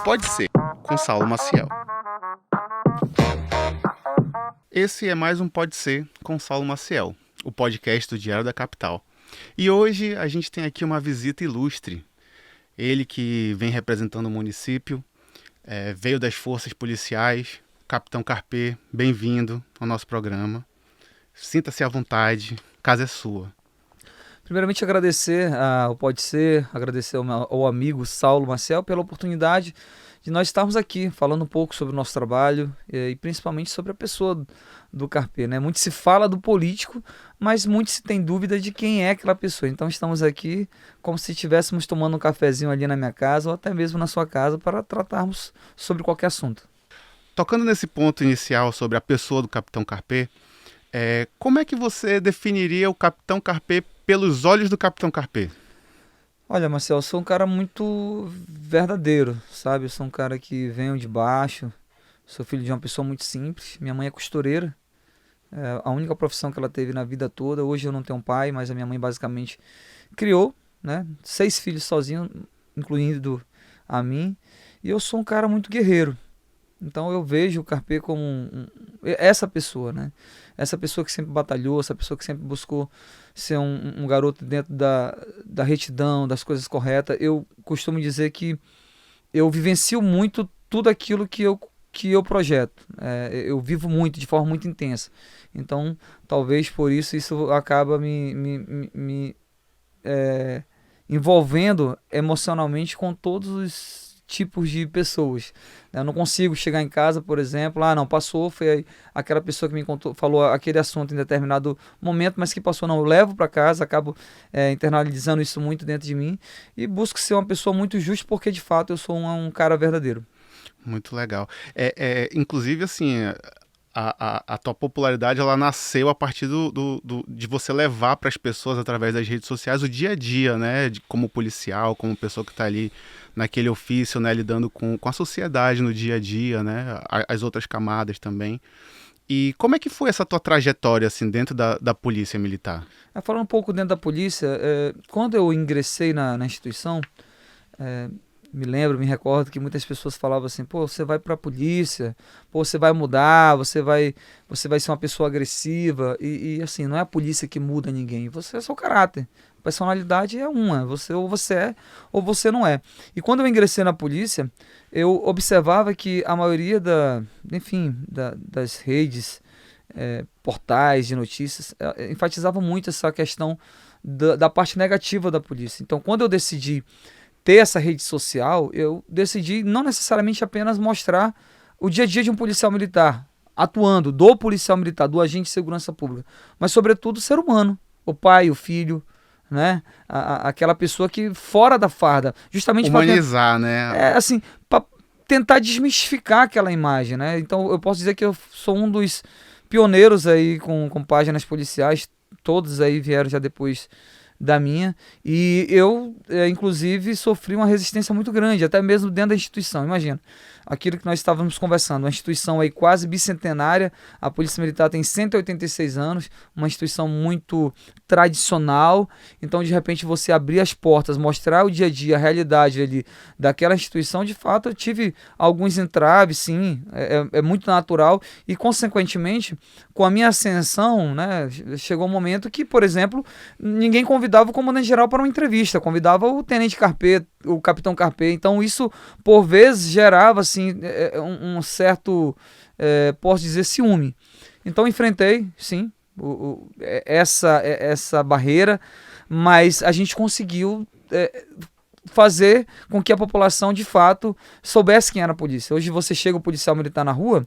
Pode Ser, com Saulo Maciel. Esse é mais um Pode Ser com Saulo Maciel, o podcast do Diário da Capital. E hoje a gente tem aqui uma visita ilustre. Ele que vem representando o município, veio das forças policiais, Capitão Carpê, bem-vindo ao nosso programa. Sinta-se à vontade, a casa é sua. Primeiramente agradecer ao Pode Ser, agradecer ao amigo Saulo Maciel pela oportunidade de nós estarmos aqui falando um pouco sobre o nosso trabalho e principalmente sobre a pessoa do Carpê, né? Muito se fala do político, mas muito se tem dúvida de quem é aquela pessoa. Então estamos aqui como se estivéssemos tomando um cafezinho ali na minha casa ou até mesmo na sua casa para tratarmos sobre qualquer assunto. Tocando nesse ponto inicial sobre a pessoa do Capitão Carpê, como é que você definiria o Capitão Carpê pelos olhos do Capitão Carpê? Olha, Marcel, eu sou um cara muito verdadeiro, sabe? Eu sou um cara que venho de baixo, sou filho de uma pessoa muito simples. Minha mãe é costureira, é a única profissão que ela teve na vida toda. Hoje eu não tenho um pai, mas a minha mãe basicamente criou, né? 6 filhos sozinho, incluindo a mim. E eu sou um cara muito guerreiro. Então eu vejo o Carpê como essa pessoa, né? Essa pessoa que sempre batalhou, essa pessoa que sempre buscou ser um garoto dentro da retidão, das coisas corretas. Eu costumo dizer que eu vivencio muito tudo aquilo que eu projeto. Eu vivo muito, de forma muito intensa. Então, talvez por isso acaba me envolvendo emocionalmente com todos os tipos de pessoas. Eu não consigo chegar em casa, por exemplo, não, passou, foi aquela pessoa que me contou, falou aquele assunto em determinado momento, mas que passou, não, eu levo para casa, acabo internalizando isso muito dentro de mim e busco ser uma pessoa muito justa porque, de fato, eu sou um cara verdadeiro. Muito legal. Inclusive, assim, a tua popularidade ela nasceu a partir de você levar para as pessoas, através das redes sociais, o dia a dia, né? Como policial, como pessoa que está ali naquele ofício, né? Lidando com a sociedade no dia a dia, né? As outras camadas também. E como é que foi essa tua trajetória, assim, dentro da Polícia Militar? Falando um pouco dentro da polícia, quando eu ingressei na instituição, me recordo que muitas pessoas falavam assim, pô, você vai pra polícia, pô, você vai mudar, você vai ser uma pessoa agressiva, e assim, não é a polícia que muda ninguém, você é seu caráter, a personalidade é uma, ou você é, ou você não é. E quando eu ingressei na polícia, eu observava que a maioria das redes, portais de notícias, enfatizavam muito essa questão da parte negativa da polícia. Então, quando eu decidi ter essa rede social, eu decidi não necessariamente apenas mostrar o dia a dia de um policial militar, atuando, do policial militar, do agente de segurança pública, mas sobretudo o ser humano, o pai, o filho, né? Aquela pessoa que fora da farda, justamente para humanizar, né? Assim, para tentar desmistificar aquela imagem, né? Então eu posso dizer que eu sou um dos pioneiros aí com páginas policiais, todos aí vieram já depois da minha, e eu, inclusive, sofri uma resistência muito grande, até mesmo dentro da instituição. Imagina, aquilo que nós estávamos conversando, uma instituição aí quase bicentenária, a Polícia Militar tem 186 anos, uma instituição muito tradicional, então de repente você abrir as portas, mostrar o dia a dia, a realidade ali daquela instituição, de fato eu tive alguns entraves, sim, é muito natural, e consequentemente, com a minha ascensão, né, chegou um momento que, por exemplo, ninguém convidava o comandante-geral para uma entrevista, convidava o tenente Carpê, o capitão Carpê, então isso por vezes gerava assim, um certo, posso dizer, ciúme. Então enfrentei, sim, essa barreira, mas a gente conseguiu fazer com que a população de fato soubesse quem era a polícia. Hoje você chega o policial militar na rua,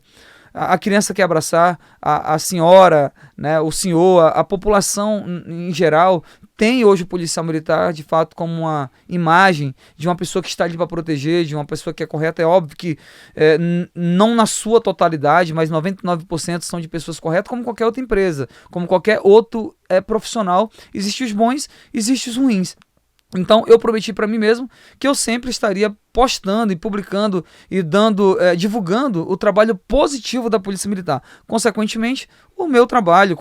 a criança quer abraçar, a senhora, né, o senhor, a população em geral tem hoje o policial militar de fato como uma imagem de uma pessoa que está ali para proteger, de uma pessoa que é correta. É óbvio que não na sua totalidade, mas 99% são de pessoas corretas, como qualquer outra empresa, como qualquer outro profissional. Existem os bons, existem os ruins. Então eu prometi para mim mesmo que eu sempre estaria postando e publicando e divulgando o trabalho positivo da Polícia Militar. Consequentemente, o meu trabalho,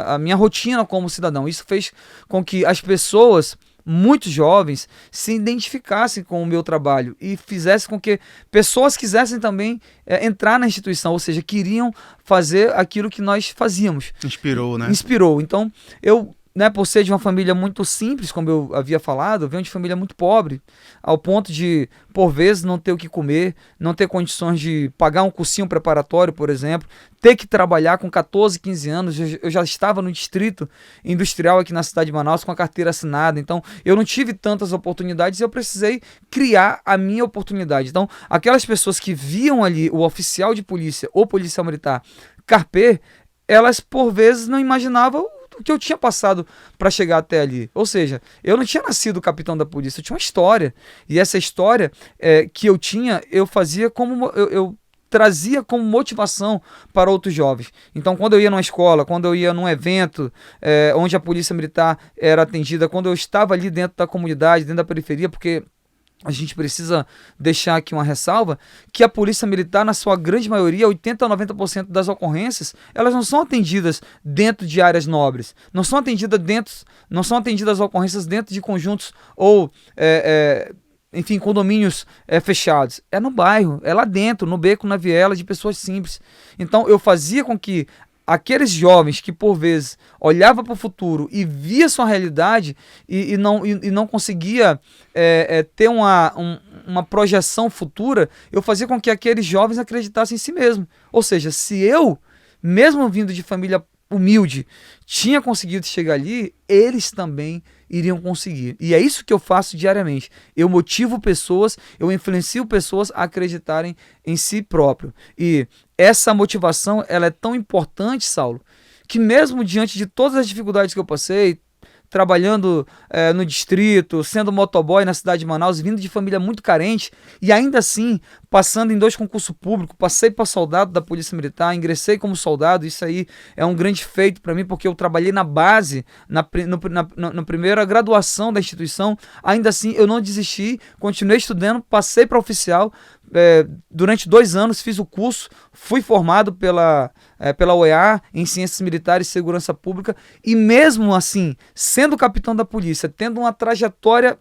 a minha rotina como cidadão. Isso fez com que as pessoas muitos jovens se identificassem com o meu trabalho e fizessem com que pessoas quisessem também entrar na instituição, ou seja, queriam fazer aquilo que nós fazíamos. Inspirou, né? Inspirou. Então, eu, né, por ser de uma família muito simples, como eu havia falado, eu venho de família muito pobre, ao ponto de, por vezes, não ter o que comer, não ter condições de pagar um cursinho preparatório, por exemplo, ter que trabalhar com 14, 15 anos. Eu já estava no distrito industrial aqui na cidade de Manaus com a carteira assinada, então eu não tive tantas oportunidades e eu precisei criar a minha oportunidade. Então, aquelas pessoas que viam ali o oficial de polícia ou policial militar carper, elas por vezes não imaginavam o que eu tinha passado para chegar até ali. Ou seja, eu não tinha nascido capitão da polícia, eu tinha uma história. E essa história que eu tinha, eu fazia como eu trazia como motivação para outros jovens. Então, quando eu ia numa escola, quando eu ia num evento onde a polícia militar era atendida, quando eu estava ali dentro da comunidade, dentro da periferia, porque a gente precisa deixar aqui uma ressalva, que a polícia militar, na sua grande maioria, 80 a 90% das ocorrências, elas não são atendidas dentro de áreas nobres, não são atendidas ocorrências dentro de conjuntos ou enfim, condomínios fechados. É no bairro, é lá dentro, no beco, na viela, de pessoas simples. Então eu fazia com que aqueles jovens que por vezes olhava para o futuro e via sua realidade e não conseguia ter uma projeção futura, eu fazia com que aqueles jovens acreditassem em si mesmo. Ou seja, se eu, mesmo vindo de família humilde, tinha conseguido chegar ali, eles também iriam conseguir. E é isso que eu faço diariamente. Eu motivo pessoas, eu influencio pessoas a acreditarem em si próprio. E essa motivação, ela é tão importante, Saulo, que mesmo diante de todas as dificuldades que eu passei, trabalhando no distrito, sendo motoboy na cidade de Manaus, vindo de família muito carente, e ainda assim, passando em 2 concursos públicos, passei para soldado da Polícia Militar, ingressei como soldado, isso aí é um grande feito para mim, porque eu trabalhei na base, na primeira graduação da instituição, ainda assim eu não desisti, continuei estudando, passei para oficial, durante 2 anos fiz o curso, fui formado pela OEA em Ciências Militares e Segurança Pública, e mesmo assim, sendo capitão da polícia, tendo uma trajetória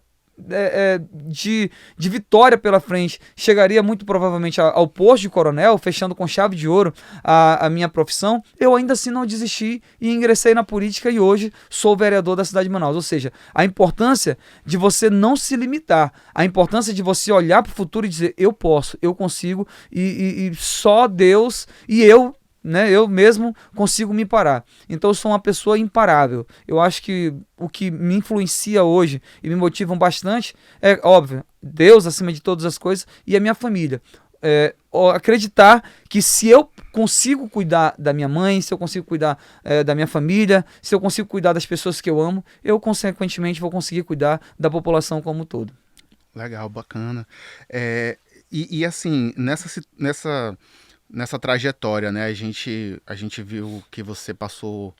de vitória pela frente, chegaria muito provavelmente ao posto de coronel, fechando com chave de ouro a minha profissão, eu ainda assim não desisti e ingressei na política e hoje sou vereador da cidade de Manaus. Ou seja, a importância de você não se limitar, a importância de você olhar para o futuro e dizer, eu posso, eu consigo e só Deus e eu, né, eu mesmo consigo me parar. Então eu sou uma pessoa imparável. Eu acho que o que me influencia hoje e me motivam bastante é, óbvio, Deus acima de todas as coisas e a minha família. Acreditar que se eu consigo cuidar da minha mãe, se eu consigo cuidar da minha família, se eu consigo cuidar das pessoas que eu amo, eu consequentemente vou conseguir cuidar da população como um todo. Legal, bacana. E assim, nessa trajetória, né, a gente viu que você passou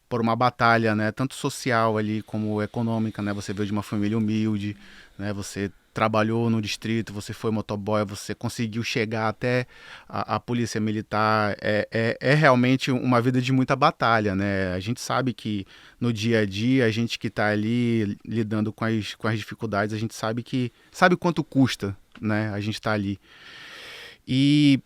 por uma batalha, né, tanto social ali como econômica, né, você veio de uma família humilde, né, você trabalhou no distrito, você foi motoboy, você conseguiu chegar até a polícia militar, é realmente uma vida de muita batalha, né, a gente sabe que no dia a dia, a gente que está ali lidando com as dificuldades, a gente sabe quanto custa, né, a gente tá ali. E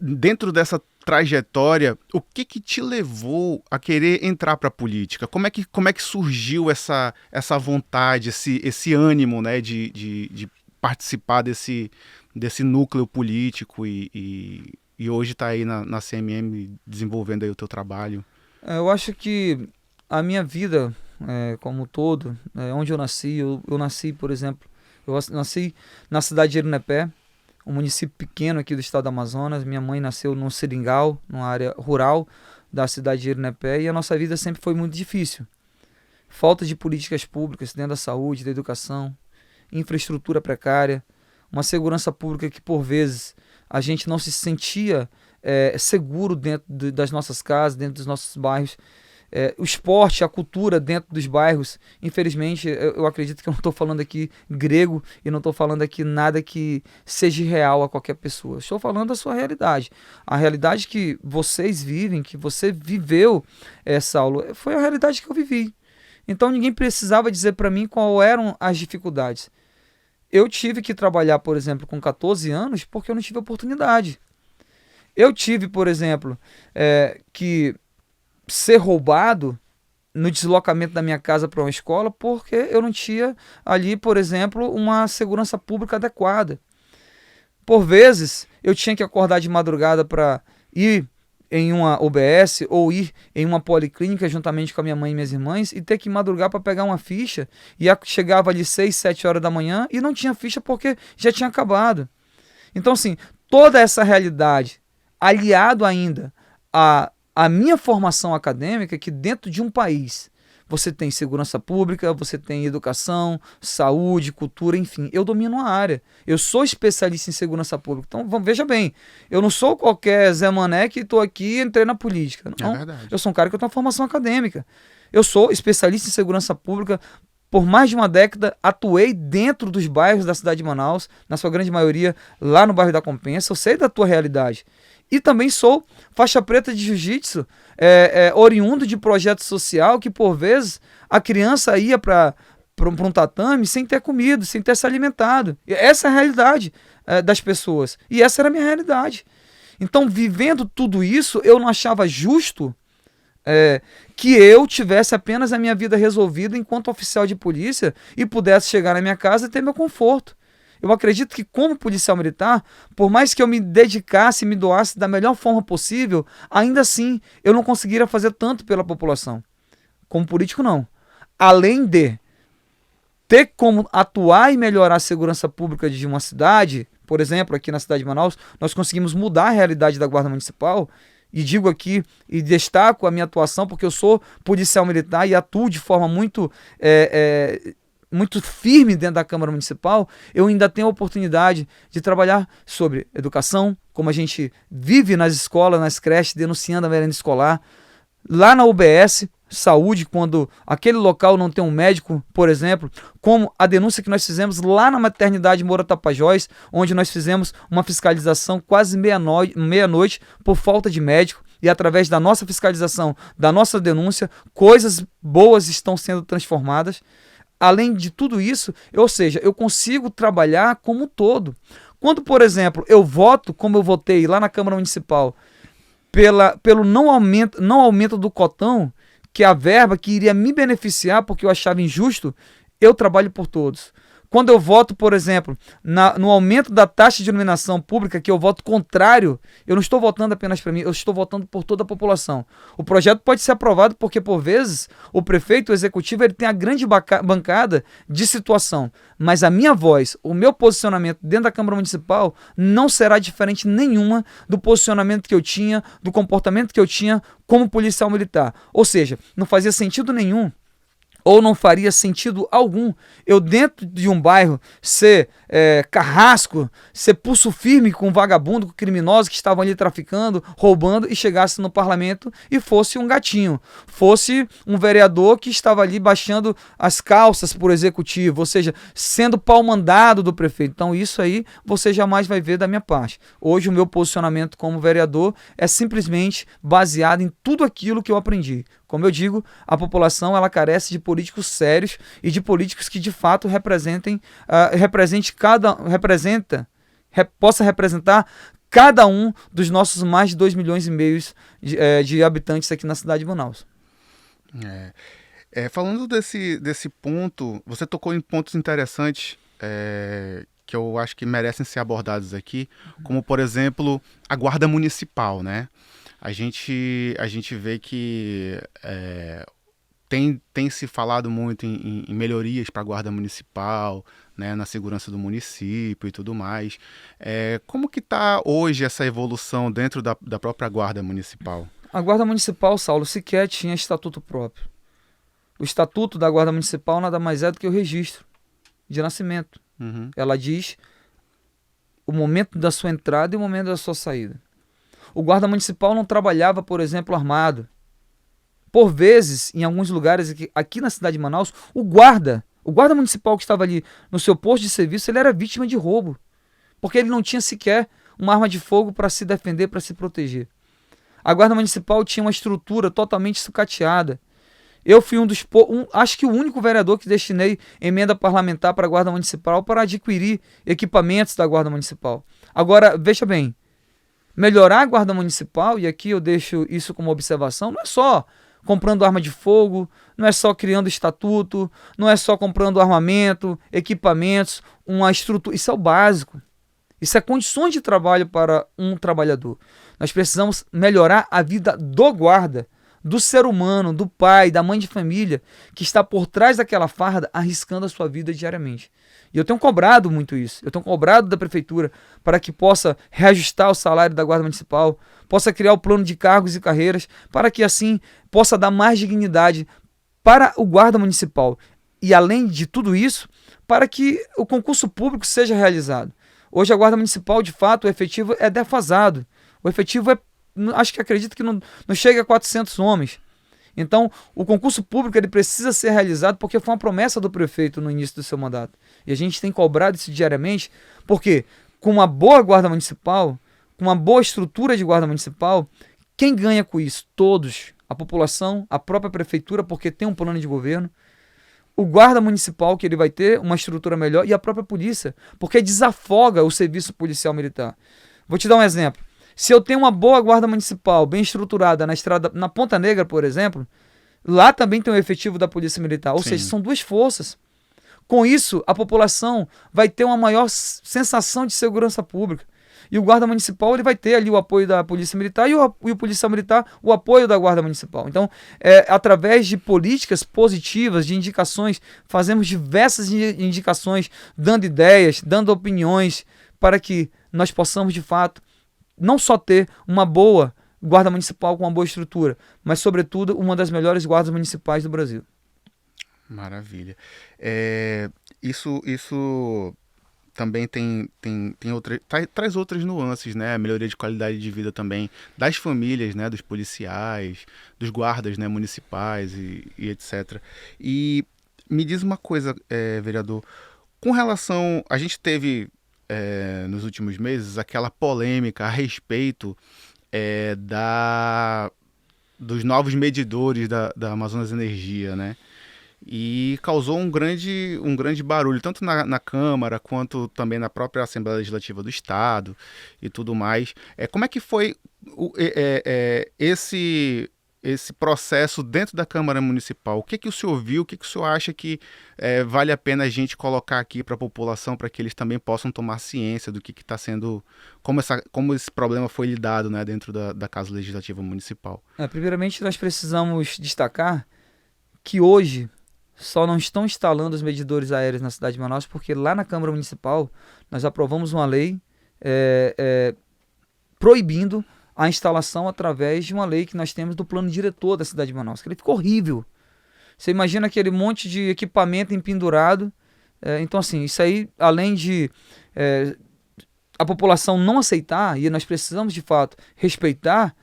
dentro dessa trajetória, o que te levou a querer entrar para a política? Como é que surgiu essa vontade, esse ânimo, né, de participar desse núcleo político e hoje está aí na CMM desenvolvendo aí o teu trabalho? Eu acho que a minha vida, como um todo, onde eu nasci, eu nasci, por exemplo, eu nasci na cidade de Erinepé, um município pequeno aqui do estado do Amazonas. Minha mãe nasceu no Seringal, numa área rural da cidade de Erinepé, e a nossa vida sempre foi muito difícil. Falta de políticas públicas dentro da saúde, da educação, infraestrutura precária, uma segurança pública que por vezes a gente não se sentia seguro dentro das nossas casas, dentro dos nossos bairros. O esporte, a cultura dentro dos bairros, infelizmente, eu acredito que eu não estou falando aqui grego e não estou falando aqui nada que seja real a qualquer pessoa. Estou falando da sua realidade. A realidade que vocês vivem, que você viveu, Saulo, foi a realidade que eu vivi. Então ninguém precisava dizer para mim qual eram as dificuldades. Eu tive que trabalhar, por exemplo, com 14 anos porque eu não tive oportunidade. Eu tive, por exemplo, que ser roubado no deslocamento da minha casa para uma escola porque eu não tinha ali, por exemplo, uma segurança pública adequada. Por vezes, eu tinha que acordar de madrugada para ir em uma UBS ou ir em uma policlínica juntamente com a minha mãe e minhas irmãs e ter que madrugar para pegar uma ficha e chegava ali 6, 7 horas da manhã e não tinha ficha porque já tinha acabado. Então, assim, toda essa realidade, aliado ainda a minha formação acadêmica, que dentro de um país você tem segurança pública, você tem educação, saúde, cultura, enfim. Eu domino a área. Eu sou especialista em segurança pública. Então, veja bem, eu não sou qualquer Zé Mané que estou aqui e entrei na política. Não, É verdade. eu sou um cara que tem uma formação acadêmica. Eu sou especialista em segurança pública. Por mais de uma década, atuei dentro dos bairros da cidade de Manaus, na sua grande maioria lá no bairro da Compensa. Eu sei da tua realidade. E também sou faixa preta de jiu-jitsu, oriundo de projeto social que, por vezes, a criança ia para um tatame sem ter comido, sem ter se alimentado. E essa é a realidade das pessoas. E essa era a minha realidade. Então, vivendo tudo isso, eu não achava justo que eu tivesse apenas a minha vida resolvida enquanto oficial de polícia e pudesse chegar na minha casa e ter meu conforto. Eu acredito que, como policial militar, por mais que eu me dedicasse e me doasse da melhor forma possível, ainda assim eu não conseguiria fazer tanto pela população. Como político, não. Além de ter como atuar e melhorar a segurança pública de uma cidade, por exemplo, aqui na cidade de Manaus, nós conseguimos mudar a realidade da Guarda Municipal. E digo aqui e destaco a minha atuação porque eu sou policial militar e atuo de forma muito firme dentro da Câmara Municipal. Eu ainda tenho a oportunidade de trabalhar sobre educação, como a gente vive nas escolas, nas creches, denunciando a merenda escolar. Lá na UBS, saúde, quando aquele local não tem um médico, por exemplo, como a denúncia que nós fizemos lá na maternidade Moura Tapajós, onde nós fizemos uma fiscalização quase meia-noite por falta de médico. E através da nossa fiscalização, da nossa denúncia, coisas boas estão sendo transformadas. Além de tudo isso, ou seja, eu consigo trabalhar como um todo. Quando, por exemplo, eu voto, como eu votei lá na Câmara Municipal, pelo não aumento do cotão, que é a verba que iria me beneficiar porque eu achava injusto, eu trabalho por todos. Quando eu voto, por exemplo, no aumento da taxa de iluminação pública, que eu voto contrário, eu não estou votando apenas para mim, eu estou votando por toda a população. O projeto pode ser aprovado porque, por vezes, o prefeito, o executivo, ele tem a grande bancada de situação. Mas a minha voz, o meu posicionamento dentro da Câmara Municipal não será diferente nenhuma do posicionamento que eu tinha, do comportamento que eu tinha como policial militar. Ou seja, não fazia sentido nenhum, ou não faria sentido algum eu dentro de um bairro ser carrasco, ser pulso firme com vagabundo, com criminosos que estavam ali traficando, roubando e chegasse no parlamento e fosse um gatinho, fosse um vereador que estava ali baixando as calças por executivo, ou seja, sendo pau-mandado do prefeito. Então isso aí você jamais vai ver da minha parte. Hoje o meu posicionamento como vereador é simplesmente baseado em tudo aquilo que eu aprendi. Como eu digo, a população ela carece de políticos sérios e de políticos que de fato possa representar cada um dos nossos mais de 2,5 milhões de habitantes aqui na cidade de Manaus. Falando desse ponto, você tocou em pontos interessantes que eu acho que merecem ser abordados aqui, como, por exemplo, a Guarda Municipal, né? A gente vê que tem se falado muito em melhorias para a Guarda Municipal, né, na segurança do município e tudo mais. Como que está hoje essa evolução dentro da própria Guarda Municipal? A Guarda Municipal, Saulo, sequer tinha estatuto próprio. O estatuto da Guarda Municipal nada mais é do que o registro de nascimento. Uhum. Ela diz o momento da sua entrada e o momento da sua saída. O guarda municipal não trabalhava, por exemplo, armado. Por vezes, em alguns lugares aqui na cidade de Manaus, o guarda municipal que estava ali no seu posto de serviço, ele era vítima de roubo. Porque ele não tinha sequer uma arma de fogo para se defender, para se proteger. A Guarda Municipal tinha uma estrutura totalmente sucateada. Eu fui acho que o único vereador que destinei emenda parlamentar para a Guarda Municipal para adquirir equipamentos da Guarda Municipal. Agora, veja bem, melhorar a Guarda Municipal, e aqui eu deixo isso como observação, não é só comprando arma de fogo, não é só criando estatuto, não é só comprando armamento, equipamentos, uma estrutura. Isso é o básico. Isso é condições de trabalho para um trabalhador. Nós precisamos melhorar a vida do guarda, do ser humano, do pai, da mãe de família, que está por trás daquela farda arriscando a sua vida diariamente. E eu tenho cobrado muito isso. Eu tenho cobrado da prefeitura para que possa reajustar o salário da Guarda Municipal, possa criar o plano de cargos e carreiras, para que assim possa dar mais dignidade para o Guarda Municipal. E além de tudo isso, para que o concurso público seja realizado. Hoje a Guarda Municipal, de fato, o efetivo é defasado. O efetivo acredito que não chega a 400 homens. Então, o concurso público ele precisa ser realizado porque foi uma promessa do prefeito no início do seu mandato. E a gente tem cobrado isso diariamente, porque com uma boa guarda municipal, com uma boa estrutura de guarda municipal, quem ganha com isso? Todos. A população, a própria prefeitura, porque tem um plano de governo, o guarda municipal, que ele vai ter uma estrutura melhor, e a própria polícia, porque desafoga o serviço policial militar. Vou te dar um exemplo. Se eu tenho uma boa guarda municipal, bem estruturada na estrada, na Ponta Negra, por exemplo, lá também tem o efetivo da Polícia Militar. Ou seja, são duas forças. Com isso, a população vai ter uma maior sensação de segurança pública. E o guarda municipal ele vai ter ali o apoio da Polícia Militar e o policial militar o apoio da Guarda Municipal. Então, através de políticas positivas, de indicações, fazemos diversas indicações, dando ideias, dando opiniões, para que nós possamos, de fato, não só ter uma boa guarda municipal com uma boa estrutura, mas, sobretudo, uma das melhores guardas municipais do Brasil. Maravilha. Isso também tem traz outras nuances, né? A melhoria de qualidade de vida também das famílias, né? Dos policiais, dos guardas, né? Municipais e etc. E me diz uma coisa, vereador, com relação... A gente teve... nos últimos meses, aquela polêmica a respeito dos novos medidores da Amazonas Energia, né? E causou um grande barulho, tanto na Câmara quanto também na própria Assembleia Legislativa do Estado e tudo mais. Como é que foi esse processo dentro da Câmara Municipal? O que o senhor viu? O que o senhor acha que vale a pena a gente colocar aqui para a população, para que eles também possam tomar ciência do que está sendo, como esse problema foi lidado, né, dentro da Casa Legislativa Municipal? Primeiramente, nós precisamos destacar que hoje só não estão instalando os medidores aéreos na cidade de Manaus porque lá na Câmara Municipal nós aprovamos uma lei proibindo a instalação através de uma lei que nós temos do plano diretor da cidade de Manaus, que ele ficou horrível. Você imagina aquele monte de equipamento empendurado. Então, assim, isso aí, além de a população não aceitar, e nós precisamos, de fato, respeitar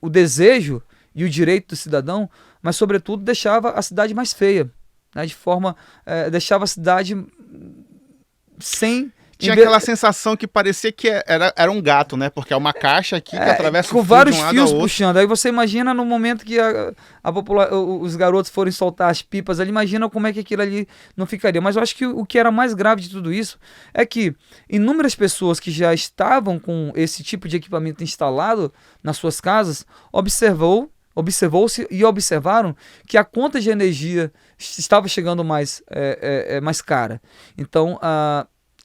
o desejo e o direito do cidadão, mas, sobretudo, deixava a cidade mais feia, né? Deixava a cidade sem... Tinha aquela sensação que parecia que era um gato, né? Porque é uma caixa aqui que atravessa com vários fios puxando. Aí você imagina no momento que os garotos forem soltar as pipas ali, imagina como é que aquilo ali não ficaria. Mas eu acho que o que era mais grave de tudo isso é que inúmeras pessoas que já estavam com esse tipo de equipamento instalado nas suas casas observou-se e observaram que a conta de energia estava chegando mais cara. Então,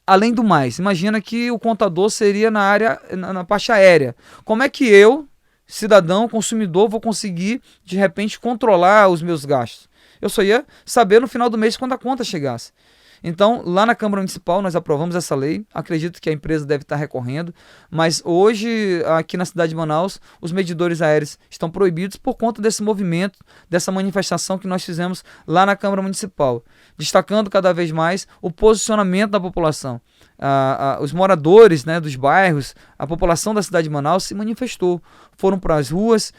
além do mais, imagina que o contador seria na parte aérea. Como é que eu, cidadão, consumidor, vou conseguir, de repente, controlar os meus gastos? Eu só ia saber no final do mês quando a conta chegasse. Então, lá na Câmara Municipal, nós aprovamos essa lei. Acredito que a empresa deve estar recorrendo. Mas hoje, aqui na cidade de Manaus, os medidores aéreos estão proibidos por conta desse movimento, dessa manifestação que nós fizemos lá na Câmara Municipal. Destacando cada vez mais o posicionamento da população. Os moradores, né, dos bairros, a população da cidade de Manaus se manifestou. Foram para as ruas,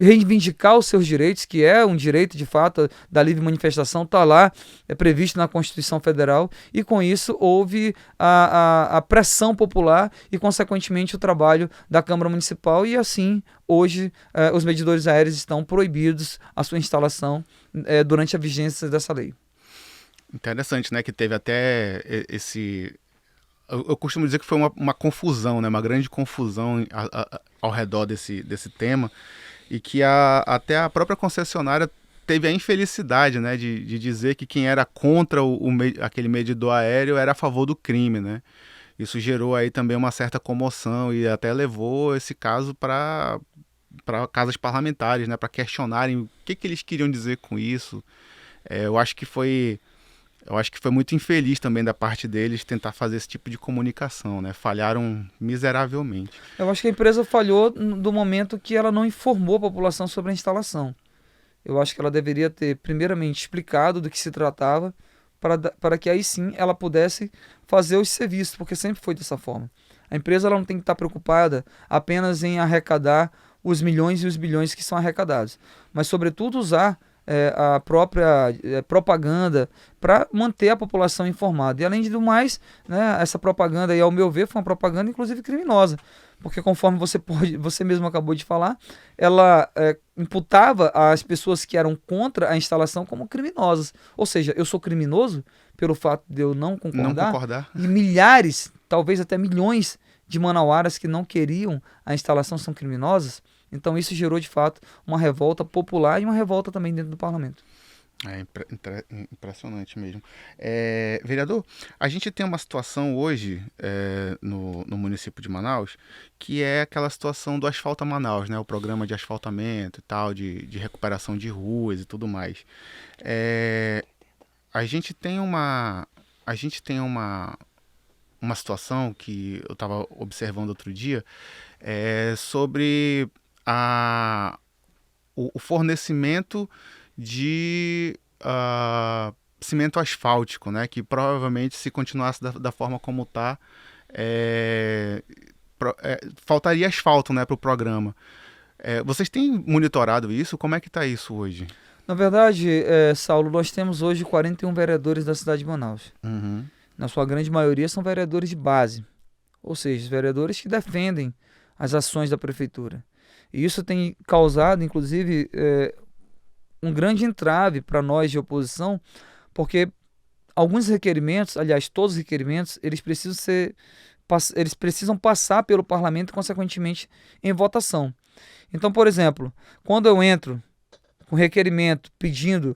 reivindicar os seus direitos, que é um direito de fato da livre manifestação, está lá, é previsto na Constituição Federal, e com isso houve a pressão popular e, consequentemente, o trabalho da Câmara Municipal, e assim, hoje, os medidores aéreos estão proibidos a sua instalação durante a vigência dessa lei. Interessante, né, que teve até esse... Eu costumo dizer que foi uma confusão, né, uma grande confusão ao redor desse tema, e que até a própria concessionária teve a infelicidade, né, de dizer que quem era contra aquele medidor aéreo era a favor do crime, né. Isso gerou aí também uma certa comoção e até levou esse caso para casas parlamentares, né, para questionarem o que eles queriam dizer com isso. Eu acho que foi muito infeliz também da parte deles tentar fazer esse tipo de comunicação, né? Falharam miseravelmente. Eu acho que a empresa falhou do momento que ela não informou a população sobre a instalação. Eu acho que ela deveria ter, primeiramente, explicado do que se tratava, para que aí sim ela pudesse fazer os serviços, porque sempre foi dessa forma. A empresa ela não tem que estar preocupada apenas em arrecadar os milhões e os bilhões que são arrecadados, mas, sobretudo, usar a própria propaganda para manter a população informada. E, além do mais, né, essa propaganda, aí, ao meu ver, foi uma propaganda inclusive criminosa, porque, conforme você mesmo acabou de falar, ela imputava as pessoas que eram contra a instalação como criminosas. Ou seja, eu sou criminoso pelo fato de eu não concordar. E milhares, talvez até milhões de manauaras que não queriam a instalação são criminosas. Então isso gerou, de fato, uma revolta popular e uma revolta também dentro do parlamento. É impressionante mesmo. Vereador, a gente tem uma situação hoje no município de Manaus, que é aquela situação do Asfalta Manaus, né? O programa de asfaltamento e tal, de recuperação de ruas e tudo mais. A gente tem uma situação que eu estava observando outro dia, sobre o fornecimento de cimento asfáltico, né? Que provavelmente, se continuasse da forma como está, faltaria asfalto, né, para o programa. Vocês têm monitorado isso? Como é que está isso hoje? Na verdade, Saulo, nós temos hoje 41 vereadores da cidade de Manaus. Uhum. Na sua grande maioria são vereadores de base, ou seja, vereadores que defendem as ações da prefeitura. E isso tem causado, inclusive, um grande entrave para nós de oposição, porque alguns requerimentos, aliás, todos os requerimentos, eles precisam passar pelo parlamento e, consequentemente, em votação. Então, por exemplo, quando eu entro com requerimento pedindo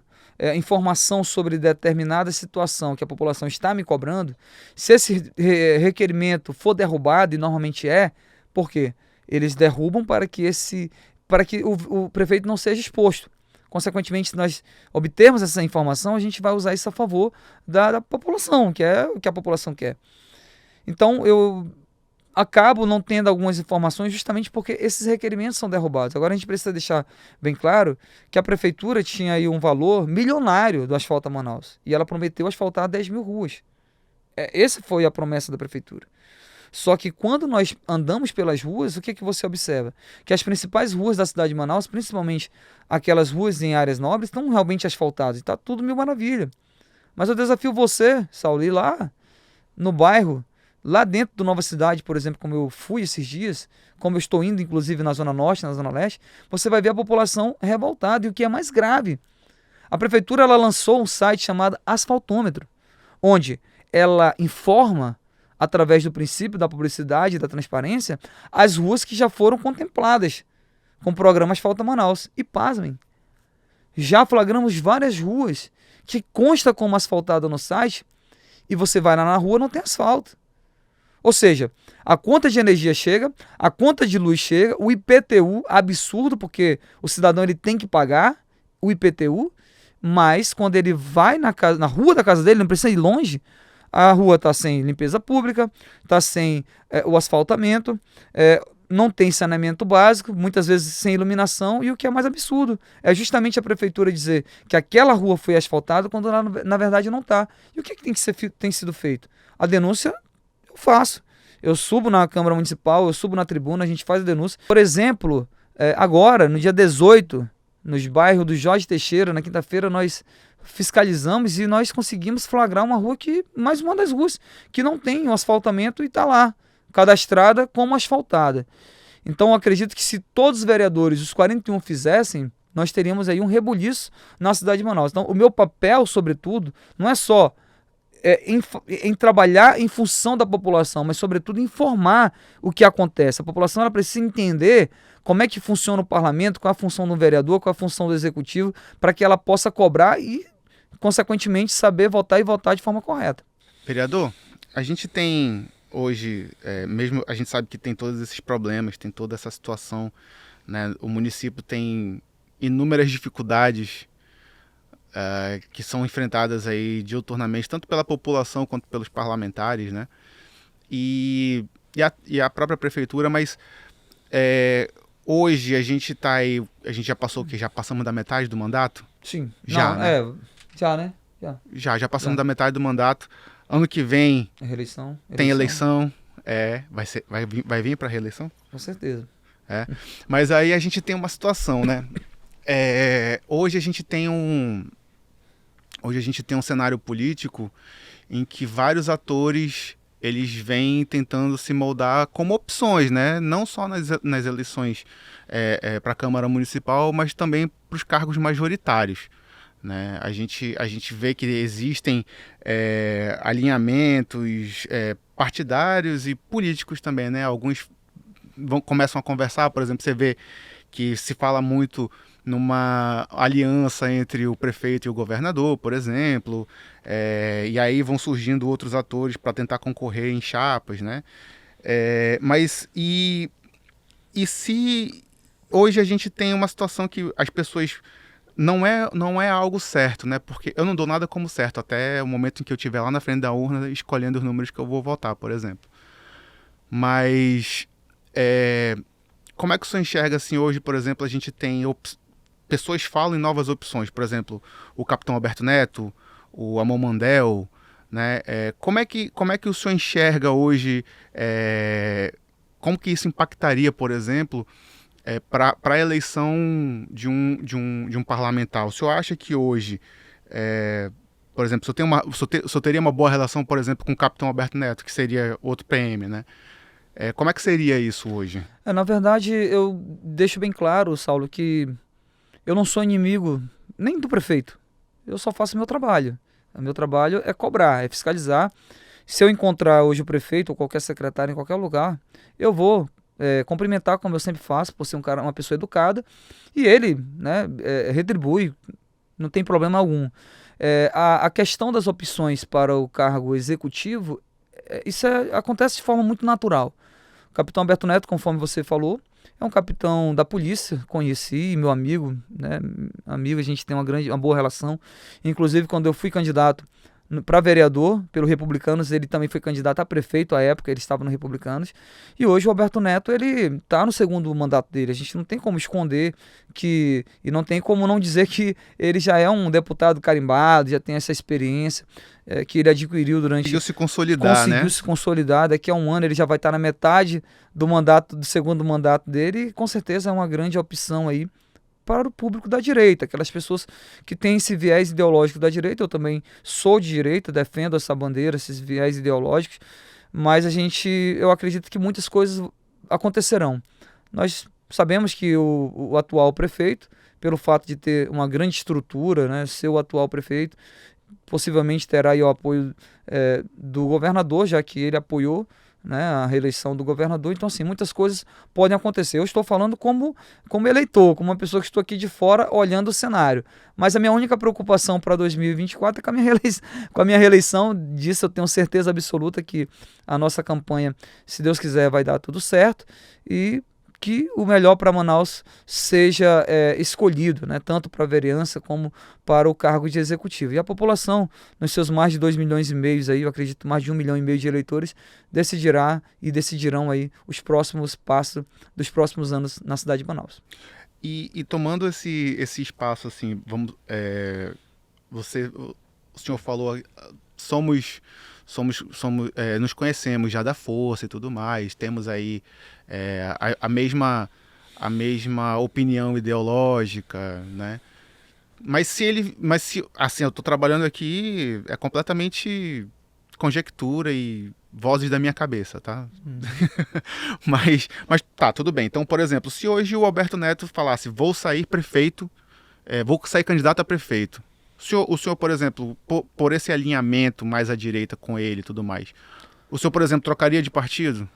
informação sobre determinada situação que a população está me cobrando, se esse requerimento for derrubado, e normalmente por quê? Eles derrubam para que o prefeito não seja exposto. Consequentemente, se nós obtermos essa informação, a gente vai usar isso a favor da população, que é o que a população quer. Então, eu acabo não tendo algumas informações justamente porque esses requerimentos são derrubados. Agora, a gente precisa deixar bem claro que a prefeitura tinha aí um valor milionário do Asfalta Manaus, e ela prometeu asfaltar 10 mil ruas. Essa foi a promessa da prefeitura. Só que quando nós andamos pelas ruas, o que você observa? Que as principais ruas da cidade de Manaus, principalmente aquelas ruas em áreas nobres, estão realmente asfaltadas. E está tudo mil maravilha. Mas eu desafio você, Saulo, ir lá no bairro, lá dentro do Nova Cidade, por exemplo, como eu fui esses dias, como eu estou indo, inclusive, na Zona Norte, na Zona Leste, você vai ver a população revoltada. E o que é mais grave, a prefeitura ela lançou um site chamado Asfaltômetro, onde ela informa, através do princípio da publicidade e da transparência, as ruas que já foram contempladas com o programa Asfalta Manaus. E pasmem, já flagramos várias ruas que consta como asfaltada no site, e você vai lá na rua, não tem asfalto. Ou seja, a conta de energia chega, a conta de luz chega, o IPTU, absurdo, porque o cidadão ele tem que pagar o IPTU, mas quando ele vai na rua da casa dele, não precisa ir longe, a rua está sem limpeza pública, está sem o asfaltamento, não tem saneamento básico, muitas vezes sem iluminação, e o que é mais absurdo é justamente a prefeitura dizer que aquela rua foi asfaltada quando na verdade não está. E o que tem sido feito? A denúncia eu faço. Eu subo na Câmara Municipal, eu subo na tribuna, a gente faz a denúncia. Por exemplo, Agora, no dia 18, nos bairros do Jorge Teixeira, na quinta-feira, nós fiscalizamos e nós conseguimos flagrar uma rua mais uma das ruas, que não tem o asfaltamento e está lá, cadastrada como asfaltada. Então, eu acredito que se todos os vereadores, os 41, fizessem, nós teríamos aí um rebuliço na cidade de Manaus. Então, o meu papel, sobretudo, não é só em trabalhar em função da população, mas sobretudo informar o que acontece. A população ela precisa entender como é que funciona o parlamento, qual é a função do vereador, qual é a função do executivo, para que ela possa cobrar e, consequentemente, saber votar e votar de forma correta. Vereador, a gente tem hoje, mesmo a gente sabe que tem todos esses problemas, tem toda essa situação, né? O município tem inúmeras dificuldades que são enfrentadas aí diuturnamente, tanto pela população quanto pelos parlamentares, né? E a própria prefeitura, mas hoje a gente tá aí, a gente já passou o quê? Já passamos da metade do mandato? Sim. Já, Não, né? Já, né? Já passamos Já. da metade do mandato. Ano que vem Reeleição. tem eleição, vai vir para reeleição? Com certeza. Mas aí a gente tem uma situação, né? Hoje a gente tem um cenário político em que vários atores eles vêm tentando se moldar como opções, né? Não só nas eleições para a Câmara Municipal, mas também para os cargos majoritários. Né? A gente vê que existem alinhamentos partidários e políticos também, né? Alguns começam a conversar, por exemplo, você vê que se fala muito numa aliança entre o prefeito e o governador, por exemplo, e aí vão surgindo outros atores para tentar concorrer em chapas, né? Mas se hoje a gente tem uma situação que as pessoas não é algo certo, né? Porque eu não dou nada como certo até o momento em que eu estiver lá na frente da urna escolhendo os números que eu vou votar, por exemplo. Mas como é que o senhor enxerga assim hoje, por exemplo, a gente tem pessoas falam em novas opções, por exemplo, o Capitão Alberto Neto, o Amon Mandel, né? Como é que o senhor enxerga hoje, como que isso impactaria, por exemplo, para a eleição de um parlamentar? O senhor acha que hoje, por exemplo, o senhor teria uma boa relação, por exemplo, com o Capitão Alberto Neto, que seria outro PM, né? Como é que seria isso hoje? Na verdade, eu deixo bem claro, Saulo, que eu não sou inimigo nem do prefeito. Eu só faço meu trabalho. O meu trabalho é cobrar, é fiscalizar. Se eu encontrar hoje o prefeito ou qualquer secretário em qualquer lugar, eu vou cumprimentar, como eu sempre faço, por ser uma pessoa educada, e ele, né, retribui, não tem problema algum. A questão das opções para o cargo executivo, isso acontece de forma muito natural. O Capitão Alberto Neto, conforme você falou, é um capitão da polícia, conheci, meu amigo, né? Amigo, a gente tem uma boa relação. Inclusive, quando eu fui candidato para vereador pelo Republicanos, ele também foi candidato a prefeito à época, ele estava no Republicanos. E hoje o Alberto Neto, ele está no segundo mandato dele. A gente não tem como esconder e não tem como não dizer que ele já é um deputado carimbado, já tem essa experiência que ele adquiriu durante... Conseguiu se consolidar, né? Conseguiu se consolidar. Daqui a um ano ele já vai estar na metade do segundo mandato dele, e com certeza é uma grande opção aí para o público da direita, aquelas pessoas que têm esse viés ideológico da direita. Eu também sou de direita, defendo essa bandeira, esses viés ideológicos, mas eu acredito que muitas coisas acontecerão. Nós sabemos que o atual prefeito, pelo fato de ter uma grande estrutura, né, ser o atual prefeito, possivelmente terá aí o apoio do governador, já que ele apoiou, né, a reeleição do governador. Então, assim, muitas coisas podem acontecer. Eu estou falando como eleitor, como uma pessoa que estou aqui de fora olhando o cenário. Mas a minha única preocupação para 2024 é com a minha reeleição. Disso eu tenho certeza absoluta que a nossa campanha, se Deus quiser, vai dar tudo certo e que o melhor para Manaus seja escolhido, né, tanto para a vereança como para o cargo de executivo. E a população, nos seus mais de 2,5 milhões aí, eu acredito mais de 1,5 milhão de eleitores, decidirão aí os próximos passos dos próximos anos na cidade de Manaus. E tomando esse espaço, assim, o senhor falou, nos conhecemos já da força e tudo mais, temos aí a a mesma opinião ideológica, né? Mas se, assim, eu estou trabalhando aqui, é completamente conjectura e vozes da minha cabeça, tá? Uhum. Mas tá, tudo bem. Então, por exemplo, se hoje o Alberto Neto falasse, vou sair prefeito, vou sair candidato a prefeito. O senhor, por exemplo, por esse alinhamento mais à direita com ele e tudo mais, o senhor, por exemplo, trocaria de partido?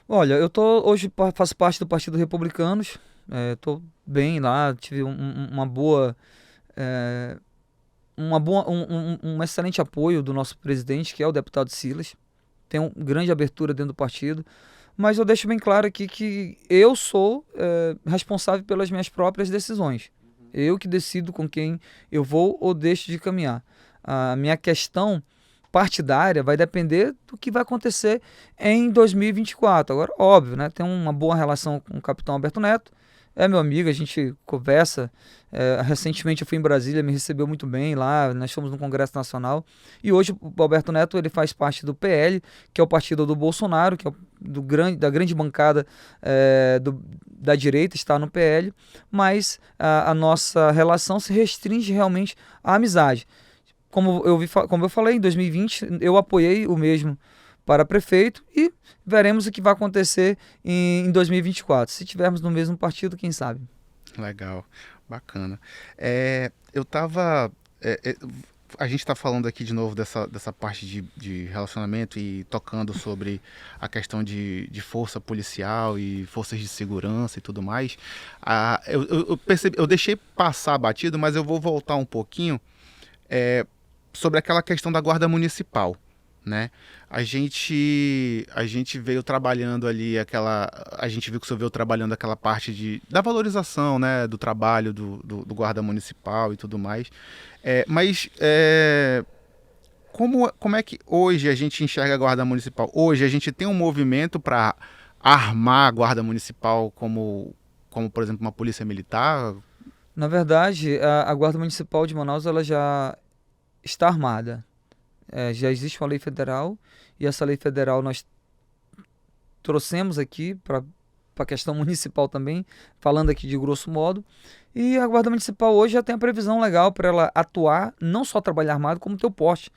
Olha, eu tô hoje faço parte do Partido Republicanos, tô bem lá, tive uma boa, é, um excelente apoio do nosso presidente, que é o deputado Silas. Tem uma grande abertura dentro do partido, mas eu deixo bem claro aqui que eu sou responsável pelas minhas próprias decisões. Eu que decido com quem eu vou ou deixo de caminhar. A minha questão partidária vai depender do que vai acontecer em 2024. Agora, óbvio, né? Tem uma boa relação com o capitão Alberto Neto, é meu amigo, a gente conversa. Recentemente eu fui em Brasília, me recebeu muito bem lá, nós fomos no Congresso Nacional. E hoje o Alberto Neto ele faz parte do PL, que é o partido do Bolsonaro, que é da grande bancada da direita, está no PL, mas a nossa relação se restringe realmente à amizade. Como eu falei, em 2020 eu apoiei o mesmo para prefeito e veremos o que vai acontecer em 2024. Se tivermos no mesmo partido, quem sabe? Legal, bacana. Eu tava. A gente está falando aqui de novo dessa parte de relacionamento e tocando sobre a questão de força policial e forças de segurança e tudo mais. Eu percebi, eu deixei passar batido, mas eu vou voltar um pouquinho sobre aquela questão da guarda municipal, né? A gente veio trabalhando ali a gente viu que o senhor veio trabalhando aquela parte da valorização, né, do trabalho do guarda municipal e tudo mais. Mas como é que hoje a gente enxerga a guarda municipal? Hoje a gente tem um movimento para armar a guarda municipal como, por exemplo, uma polícia militar? Na verdade, a Guarda Municipal de Manaus ela já está armada. Já existe uma lei federal e essa lei federal nós trouxemos aqui para a questão municipal também, falando aqui de grosso modo. E a Guarda Municipal hoje já tem a previsão legal para ela atuar, não só trabalhar armado, como ter o porte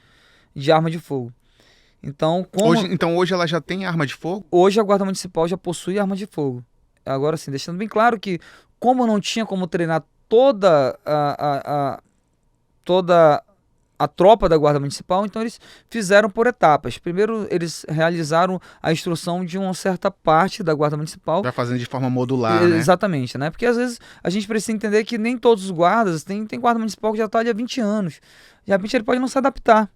de arma de fogo. Então, Hoje ela já tem arma de fogo? hoje a Guarda Municipal já possui arma de fogo. Agora sim, deixando bem claro que, como não tinha como treinar toda a tropa da Guarda Municipal, então eles fizeram por etapas. Primeiro, eles realizaram a instrução de uma certa parte da Guarda Municipal. Vai fazendo de forma modular, né? Exatamente, né? Porque às vezes a gente precisa entender que nem todos os guardas, tem guarda municipal que já está ali há 20 anos. De repente ele pode não se adaptar.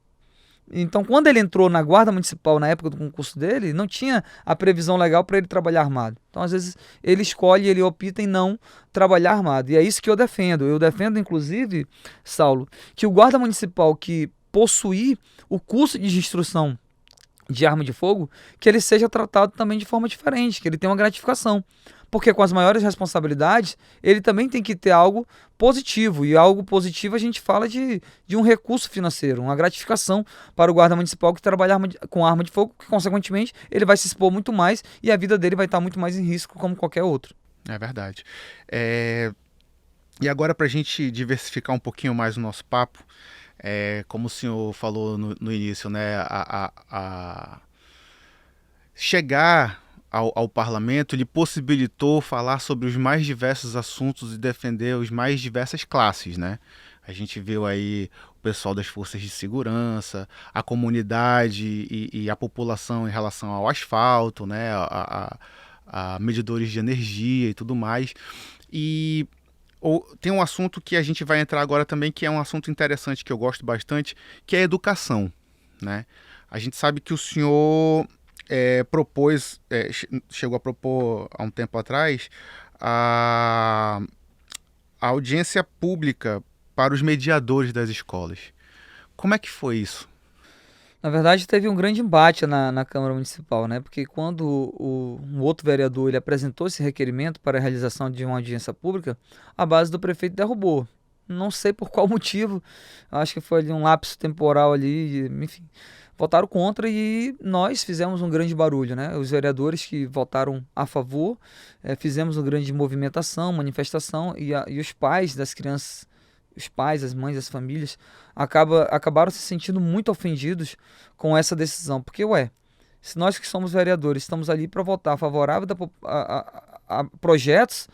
Então, quando ele entrou na Guarda Municipal, na época do concurso dele, não tinha a previsão legal para ele trabalhar armado. Então, às vezes, ele opta em não trabalhar armado. E é isso que eu defendo. Eu defendo, inclusive, Saulo, que o guarda municipal que possuir o curso de instrução de arma de fogo, que ele seja tratado também de forma diferente, que ele tenha uma gratificação. Porque com as maiores responsabilidades, ele também tem que ter algo positivo. E algo positivo a gente fala de um recurso financeiro, uma gratificação para o guarda municipal que trabalha com arma de fogo, que consequentemente ele vai se expor muito mais e a vida dele vai estar muito mais em risco como qualquer outro. É verdade. E agora, para a gente diversificar um pouquinho mais o nosso papo, como o senhor falou no início, né, chegar ao parlamento lhe possibilitou falar sobre os mais diversos assuntos e defender as mais diversas classes, né? A gente viu aí o pessoal das forças de segurança, a comunidade e a população em relação ao asfalto, né, a medidores de energia e tudo mais. E tem um assunto que a gente vai entrar agora também, que é um assunto interessante, que eu gosto bastante, que é a educação, né? A gente sabe que o senhor chegou a propor há um tempo atrás a audiência pública para os mediadores das escolas. Como é que foi isso? Na verdade, teve um grande embate na Câmara Municipal, né? Porque quando um outro vereador ele apresentou esse requerimento para a realização de uma audiência pública, a base do prefeito derrubou. Não sei por qual motivo, acho que foi ali um lapso temporal ali, enfim. votaram contra e nós fizemos um grande barulho, né? Os vereadores que votaram a favor, fizemos uma grande movimentação, manifestação e os pais das crianças, os pais, as mães, as famílias, acabaram se sentindo muito ofendidos com essa decisão. Porque, se nós que somos vereadores estamos ali para votar favorável a projetos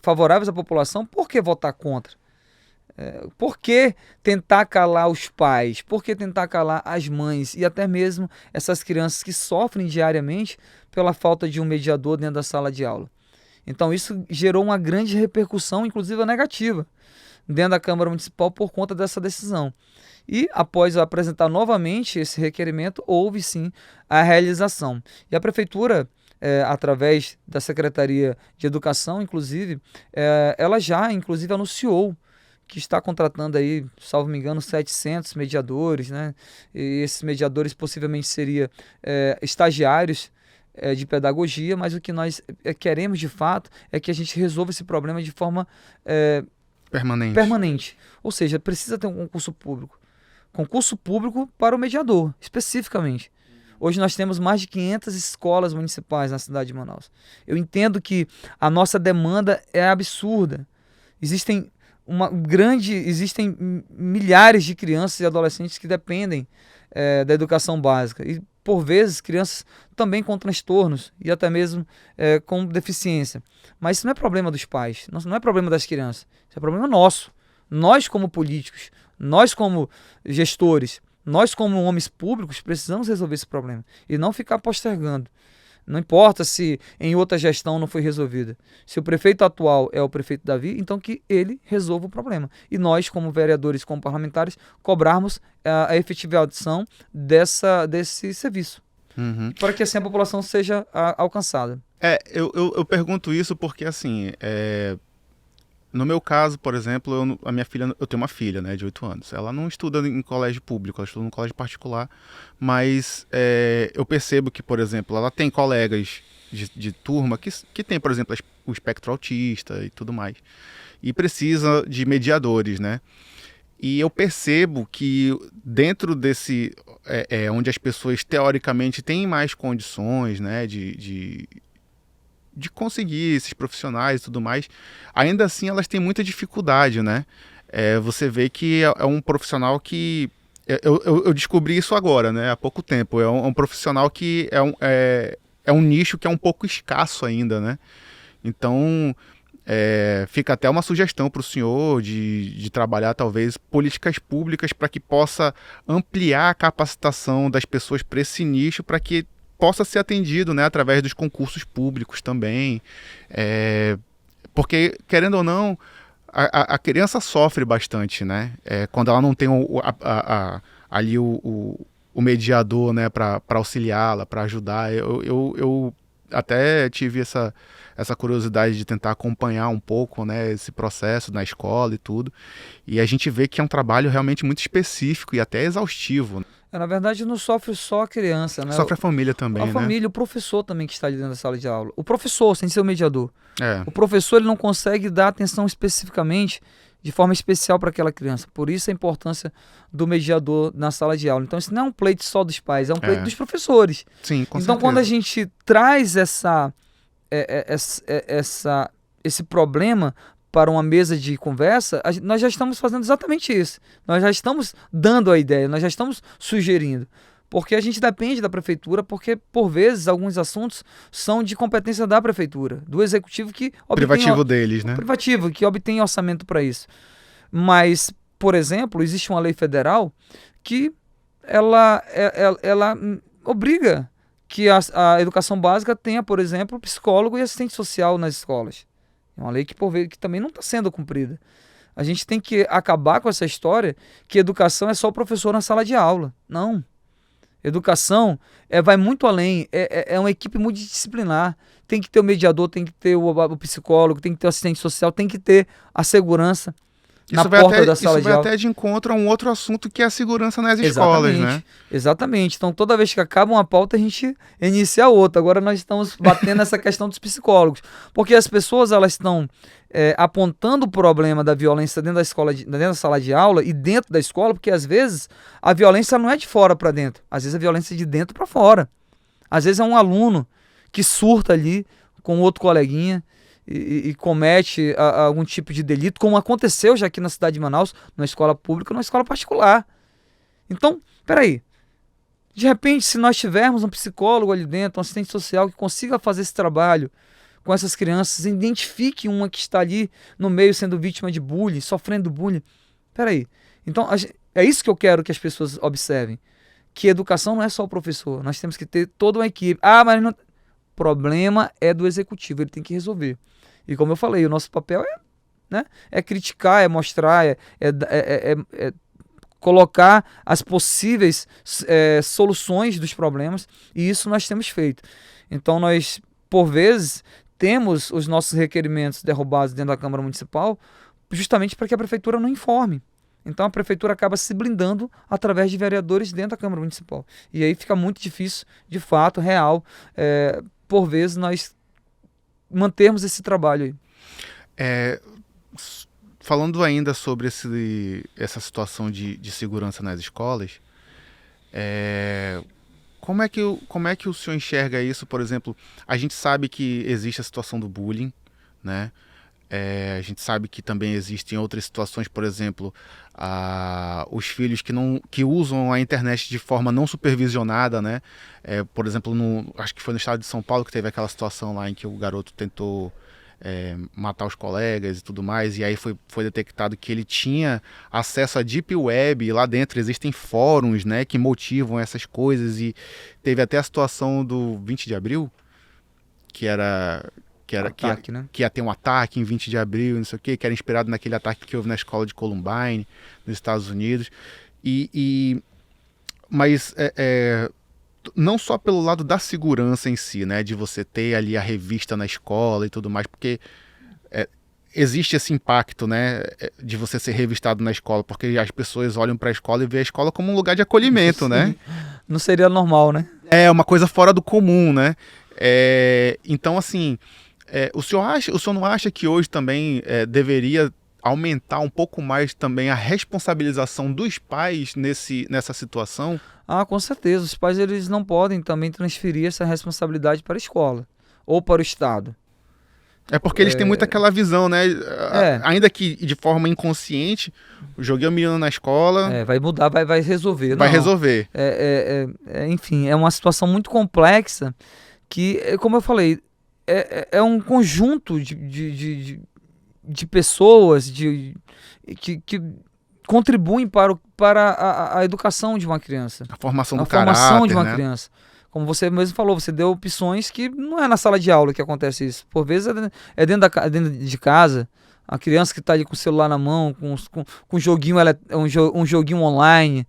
favoráveis à população, por que votar contra? Por que tentar calar os pais? Por que tentar calar as mães? E até mesmo essas crianças que sofrem diariamente pela falta de um mediador dentro da sala de aula. Então isso gerou uma grande repercussão, inclusive negativa, dentro da Câmara Municipal por conta dessa decisão. E após apresentar novamente esse requerimento, houve sim a realização. E a Prefeitura, através da Secretaria de Educação, inclusive, ela já inclusive anunciou que está contratando aí, salvo me engano, 700 mediadores, né? E esses mediadores possivelmente seriam estagiários de pedagogia, mas o que nós queremos de fato é que a gente resolva esse problema de forma permanente. Ou seja, precisa ter um concurso público. Concurso público para o mediador, especificamente. Hoje nós temos mais de 500 escolas municipais na cidade de Manaus. Eu entendo que a nossa demanda é absurda. Existem milhares de crianças e adolescentes que dependem da educação básica. E, por vezes, crianças também com transtornos e até mesmo com deficiência. Mas isso não é problema dos pais, não é problema das crianças. Isso é problema nosso. Nós, como políticos, nós, como gestores, nós, como homens públicos, precisamos resolver esse problema e não ficar postergando. Não importa se em outra gestão não foi resolvida. Se o prefeito atual é o prefeito Davi, então que ele resolva o problema. E nós, como vereadores, como parlamentares, cobrarmos a efetivação desse serviço. Uhum. Para que assim a população seja alcançada. Eu pergunto isso porque, assim, no meu caso, por exemplo, eu tenho uma filha, né, de 8 anos. Ela não estuda em colégio público, ela estuda em colégio particular, mas eu percebo que, por exemplo, ela tem colegas de turma que tem, por exemplo, o espectro autista e tudo mais, e precisa de mediadores, né? E eu percebo que dentro desse, onde as pessoas teoricamente têm mais condições, né, de conseguir esses profissionais e tudo mais, ainda assim elas têm muita dificuldade, né? Você vê que é um profissional que... Eu descobri isso agora, né? Há pouco tempo. É um profissional que é um nicho que é um pouco escasso ainda, né? Então, fica até uma sugestão para o senhor de trabalhar, talvez, políticas públicas para que possa ampliar a capacitação das pessoas para esse nicho, para que possa ser atendido, né, através dos concursos públicos também, porque, querendo ou não, a criança sofre bastante, né, quando ela não tem ali o mediador, né, para auxiliá-la, para ajudar. Eu até tive essa curiosidade de tentar acompanhar um pouco, né, esse processo na escola e tudo, e a gente vê que é um trabalho realmente muito específico e até exaustivo, né? Na verdade, não sofre só a criança, né? Sofre a família também, a né? família, o professor também que está ali dentro da sala de aula. O professor, sem ser o mediador. É. O professor ele não consegue dar atenção especificamente, de forma especial para aquela criança. Por isso a importância do mediador na sala de aula. Então isso não é um pleito só dos pais, é um pleito dos professores. Sim, com então certeza. Quando a gente traz esse problema para uma mesa de conversa, nós já estamos fazendo exatamente isso. Nós já estamos dando a ideia, nós já estamos sugerindo. Porque a gente depende da prefeitura, porque, por vezes, alguns assuntos são de competência da prefeitura, do executivo que obtém... Privativo deles, né? Privativo, que obtém orçamento para isso. Mas, por exemplo, existe uma lei federal que ela obriga que a educação básica tenha, por exemplo, psicólogo e assistente social nas escolas. É uma lei que, por vezes, que também não está sendo cumprida. A gente tem que acabar com essa história que educação é só o professor na sala de aula. Não. Educação vai muito além. É uma equipe multidisciplinar. Tem que ter o mediador, tem que ter o psicólogo, tem que ter o assistente social, tem que ter a segurança. na porta da sala de aula. Isso vai até de encontro a um outro assunto que é a segurança nas escolas, né? Exatamente. Então, toda vez que acaba uma pauta, a gente inicia outra. Agora nós estamos batendo essa questão dos psicólogos. Porque as pessoas, elas estão apontando o problema da violência dentro da escola, dentro da sala de aula e dentro da escola, porque às vezes a violência não é de fora para dentro. Às vezes a violência é de dentro para fora. Às vezes é um aluno que surta ali com outro coleguinha e comete algum tipo de delito, como aconteceu já aqui na cidade de Manaus, numa escola pública ou numa escola particular. Então, peraí. De repente, se nós tivermos um psicólogo ali dentro, um assistente social que consiga fazer esse trabalho com essas crianças, identifique uma que está ali no meio sendo vítima de bullying, sofrendo bullying. Peraí. Então, é isso que eu quero que as pessoas observem. Que educação não é só o professor. Nós temos que ter toda uma equipe. Mas não... O problema é do executivo, ele tem que resolver. E como eu falei, o nosso papel é criticar, é mostrar, é colocar as possíveis soluções dos problemas, e isso nós temos feito. Então nós, por vezes, temos os nossos requerimentos derrubados dentro da Câmara Municipal justamente para que a Prefeitura não informe. Então a Prefeitura acaba se blindando através de vereadores dentro da Câmara Municipal. E aí fica muito difícil, de fato, real, por vezes, nós mantermos esse trabalho aí. Falando ainda sobre essa situação de segurança nas escolas, como é que o senhor enxerga isso? Por exemplo, a gente sabe que existe a situação do bullying, né? A gente sabe que também existem outras situações, por exemplo, os filhos que usam a internet de forma não supervisionada, né? Por exemplo, acho que foi no estado de São Paulo que teve aquela situação lá em que o garoto tentou matar os colegas e tudo mais, e aí foi detectado que ele tinha acesso à Deep Web, e lá dentro existem fóruns, né, que motivam essas coisas, e teve até a situação do 20 de abril, que ia ter um ataque em 20 de abril, não sei o que era inspirado naquele ataque que houve na escola de Columbine, nos Estados Unidos, mas não só pelo lado da segurança em si, né, de você ter ali a revista na escola e tudo mais, porque existe esse impacto, né, de você ser revistado na escola, porque as pessoas olham para a escola e veem a escola como um lugar de acolhimento, né? Não seria normal, né? É uma coisa fora do comum, né? Então, assim, o senhor não acha que hoje também deveria aumentar um pouco mais também a responsabilização dos pais nessa situação? Com certeza. Os pais, eles não podem também transferir essa responsabilidade para a escola ou para o Estado. Porque eles têm muito aquela visão, né? Ainda que de forma inconsciente, joguei o menino na escola... vai mudar, vai resolver. Vai resolver. Enfim, é uma situação muito complexa que, como eu falei, é um conjunto de pessoas que contribuem para a educação de uma criança. A formação do caráter, formação de uma criança. Como você mesmo falou, você deu opções que não é na sala de aula que acontece isso. Por vezes é dentro de casa, a criança que está ali com o celular na mão, com um joguinho, um joguinho online.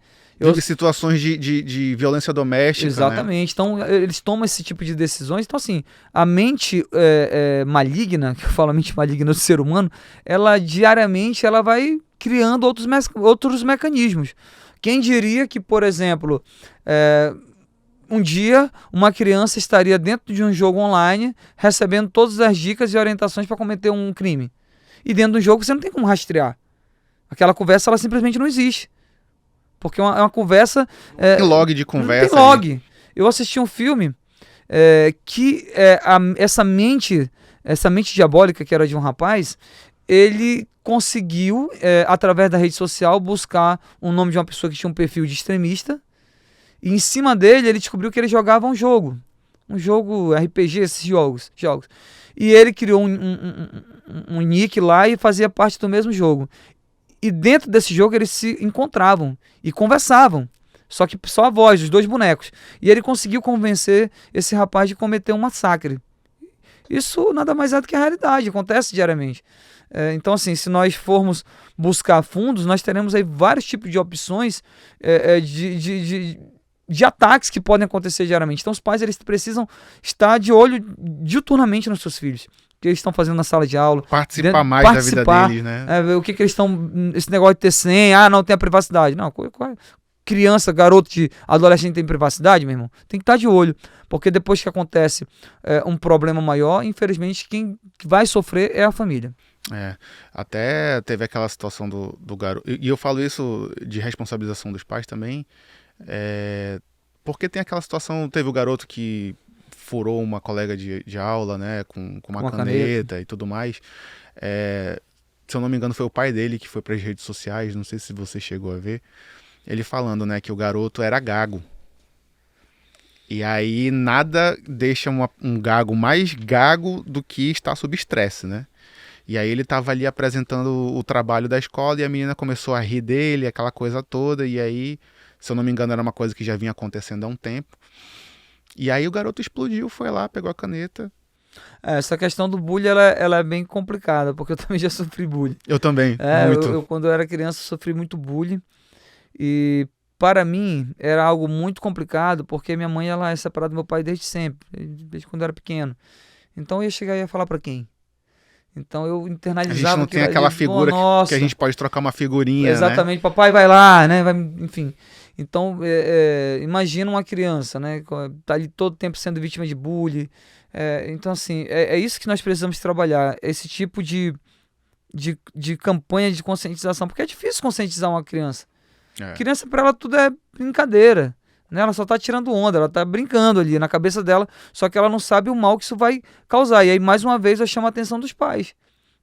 Situações de violência doméstica. Exatamente. Né? Então, eles tomam esse tipo de decisões. Então, assim, a mente maligna, que eu falo a mente maligna do ser humano, ela diariamente ela vai criando outros mecanismos. Quem diria que, por exemplo, um dia uma criança estaria dentro de um jogo online recebendo todas as dicas e orientações para cometer um crime. E dentro do jogo você não tem como rastrear. Aquela conversa ela simplesmente não existe. Porque é uma conversa... tem log de conversa. Não tem log. Eu assisti um filme que essa mente diabólica que era de um rapaz, ele conseguiu, através da rede social, buscar o nome de uma pessoa que tinha um perfil de extremista. E em cima dele, ele descobriu que ele jogava um jogo RPG, esses jogos. E ele criou um nick lá e fazia parte do mesmo jogo. E dentro desse jogo eles se encontravam e conversavam. Só que só a voz dos dois bonecos. E ele conseguiu convencer esse rapaz de cometer um massacre. Isso nada mais é do que a realidade, acontece diariamente. Então, assim, se nós formos buscar fundos, nós teremos aí vários tipos de opções de ataques que podem acontecer diariamente. Então, os pais eles precisam estar de olho diuturnamente nos seus filhos. que eles estão fazendo na sala de aula. Participar mais da vida deles, né? Ver o que eles estão... Esse negócio de ter senha, não tem a privacidade. Não, criança, garoto de adolescente tem privacidade, meu irmão? Tem que estar de olho, porque depois que acontece um problema maior, infelizmente, quem vai sofrer é a família. Até teve aquela situação do garoto, e eu falo isso de responsabilização dos pais também, porque tem aquela situação, teve o garoto que furou uma colega de aula, né, com uma caneta e tudo mais. Se eu não me engano, foi o pai dele que foi para as redes sociais, não sei se você chegou a ver, ele falando, né, que o garoto era gago. E aí nada deixa um gago mais gago do que estar sob estresse, né? E aí ele estava ali apresentando o trabalho da escola e a menina começou a rir dele, aquela coisa toda, e aí, se eu não me engano, era uma coisa que já vinha acontecendo há um tempo. E aí o garoto explodiu, foi lá, pegou a caneta. Essa questão do bullying, ela é bem complicada, porque eu também já sofri bullying. Eu também, muito. Quando eu era criança, sofri muito bullying. E para mim, era algo muito complicado, porque minha mãe ela é separada do meu pai desde sempre, desde quando eu era pequeno. Então eu ia chegar e ia falar para quem? Então eu internalizava. A gente não tem aquela figura que a gente pode trocar uma figurinha, exatamente, né? Papai vai lá, né? Enfim. Então, imagina uma criança, né? Tá ali todo tempo sendo vítima de bullying. Então, assim, é isso que nós precisamos trabalhar. Esse tipo de campanha de conscientização. Porque é difícil conscientizar uma criança. Criança, para ela, tudo é brincadeira. Né? Ela só tá tirando onda, ela tá brincando ali na cabeça dela, só que ela não sabe o mal que isso vai causar. E aí, mais uma vez, eu chamo a atenção dos pais,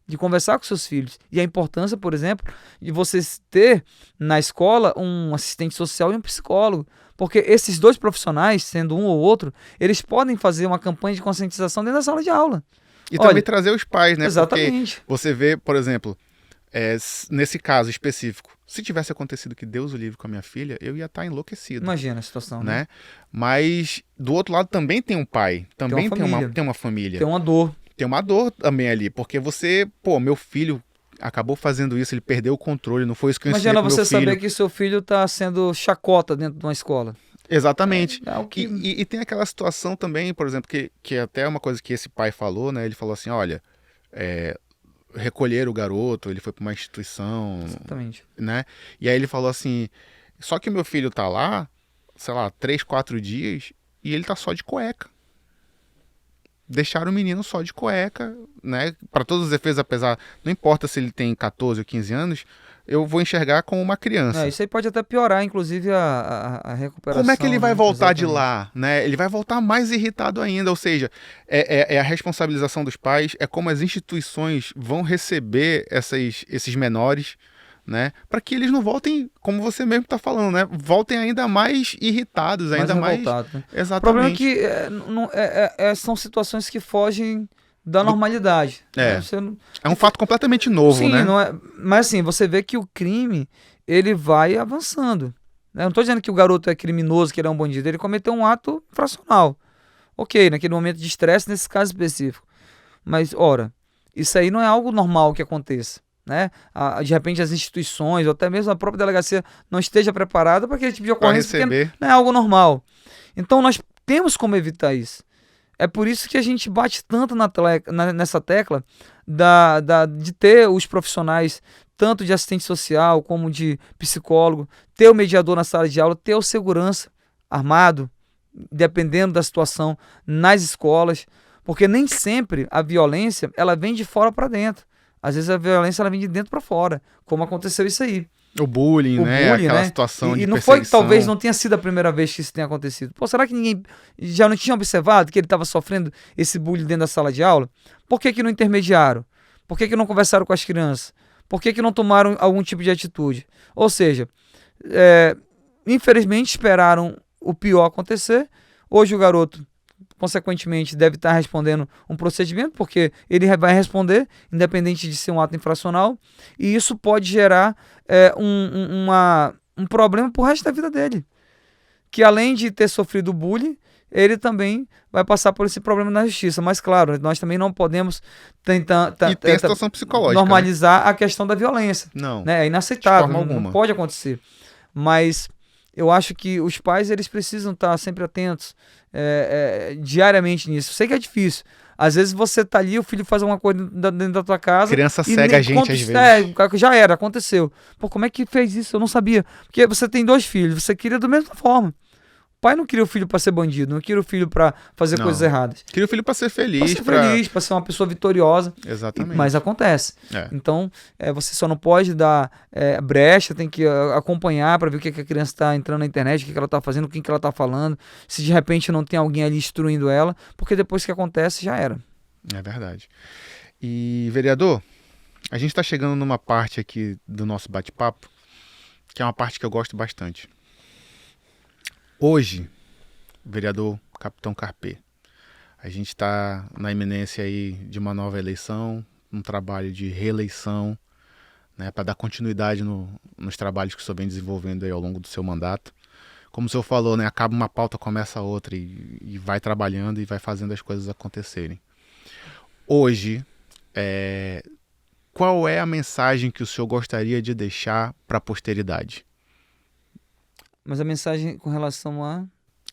de conversar com seus filhos. E a importância, por exemplo, de você ter na escola um assistente social e um psicólogo. Porque esses dois profissionais, sendo um ou outro, eles podem fazer uma campanha de conscientização dentro da sala de aula. E também trazer os pais, né? Exatamente. Porque você vê, por exemplo, nesse caso específico, se tivesse acontecido que Deus o livre com a minha filha, eu ia estar enlouquecido. Imagina a situação, né? Mas do outro lado também tem um pai, também tem uma família. Tem uma dor. Tem uma dor também ali, porque meu filho acabou fazendo isso, ele perdeu o controle, não foi isso que eu ensinei pro meu filho. Imagina você saber que seu filho está sendo chacota dentro de uma escola. Exatamente. E tem aquela situação também, por exemplo, que até é uma coisa que esse pai falou, né? Ele falou assim, olha, recolher o garoto, ele foi para uma instituição. Exatamente. Né? E aí ele falou assim, só que o meu filho tá lá, sei lá, 3, 4 dias, e ele tá só de cueca. Deixaram o menino só de cueca, né? Para todos os efeitos, apesar, não importa se ele tem 14 ou 15 anos, eu vou enxergar como uma criança. Isso aí pode até piorar, inclusive, a recuperação. Como é que ele vai voltar exatamente. de lá, né? Ele vai voltar mais irritado ainda, ou seja, é a responsabilização dos pais, é como as instituições vão receber esses menores, né? Para que eles não voltem, como você mesmo está falando, né? Voltem ainda mais irritados, ainda mais... Né? Exatamente. O problema é que são situações que fogem da normalidade. É um fato completamente novo, sim, né? Não é... Mas assim, você vê que o crime, ele vai avançando. Eu não estou dizendo que o garoto é criminoso, que ele é um bandido. Ele cometeu um ato infracional. Ok, naquele momento de estresse, nesse caso específico. Mas, ora, isso aí não é algo normal que aconteça. Né? De repente as instituições, ou até mesmo a própria delegacia não esteja preparada para aquele tipo de ocorrência, porque não é algo normal. Então nós temos como evitar isso. É por isso que a gente bate tanto nessa tecla de ter os profissionais, tanto de assistente social como de psicólogo, ter o mediador na sala de aula, ter o segurança armado, dependendo da situação, nas escolas, porque nem sempre a violência ela vem de fora para dentro. Às vezes a violência ela vem de dentro para fora, como aconteceu isso aí. O bullying, né? Aquela situação de não perseguição. foi que talvez não tenha sido a primeira vez que isso tenha acontecido. Pô, será que ninguém já não tinha observado que ele estava sofrendo esse bullying dentro da sala de aula? Por que não intermediaram? Por que não conversaram com as crianças? Por que não tomaram algum tipo de atitude? Ou seja, infelizmente esperaram o pior acontecer. Hoje o garoto, consequentemente, deve estar respondendo um procedimento, porque ele vai responder, independente de ser um ato infracional, e isso pode gerar um problema pro resto da vida dele. Que além de ter sofrido bullying, ele também vai passar por esse problema na justiça. Mas, claro, nós também não podemos tentar e tem a situação psicológica, normalizar, né? A questão da violência. Não. Né? É inaceitável, não pode acontecer. Mas eu acho que os pais eles precisam estar sempre atentos diariamente nisso. Eu sei que é difícil. Às vezes você tá ali, o filho faz alguma coisa dentro da tua casa. Criança e cega nem a gente conta- às vezes. já era, aconteceu. Pô, como é que fez isso? Eu não sabia. Porque você tem 2 filhos, você queria da mesma forma. O pai não queria o filho pra ser bandido, não queria o filho pra fazer coisas Não. erradas. Cria o filho pra ser Pra feliz, ser feliz, pra ser uma pessoa vitoriosa. Exatamente. Mas acontece. É. Então, você só não pode dar brecha, tem que acompanhar para ver o que a criança está entrando na internet, o que ela está fazendo, com quem que ela está falando, se de repente não tem alguém ali instruindo ela, porque depois que acontece, já era. É verdade. E, vereador, a gente está chegando numa parte aqui do nosso bate-papo, que é uma parte que eu gosto bastante. Hoje, vereador Capitão Carpê, a gente está na iminência aí de uma nova eleição, um trabalho de reeleição, né, para dar continuidade nos trabalhos que o senhor vem desenvolvendo aí ao longo do seu mandato. Como o senhor falou, né, acaba uma pauta, começa outra e vai trabalhando e vai fazendo as coisas acontecerem. Hoje, qual é a mensagem que o senhor gostaria de deixar para a posteridade? Mas a mensagem com relação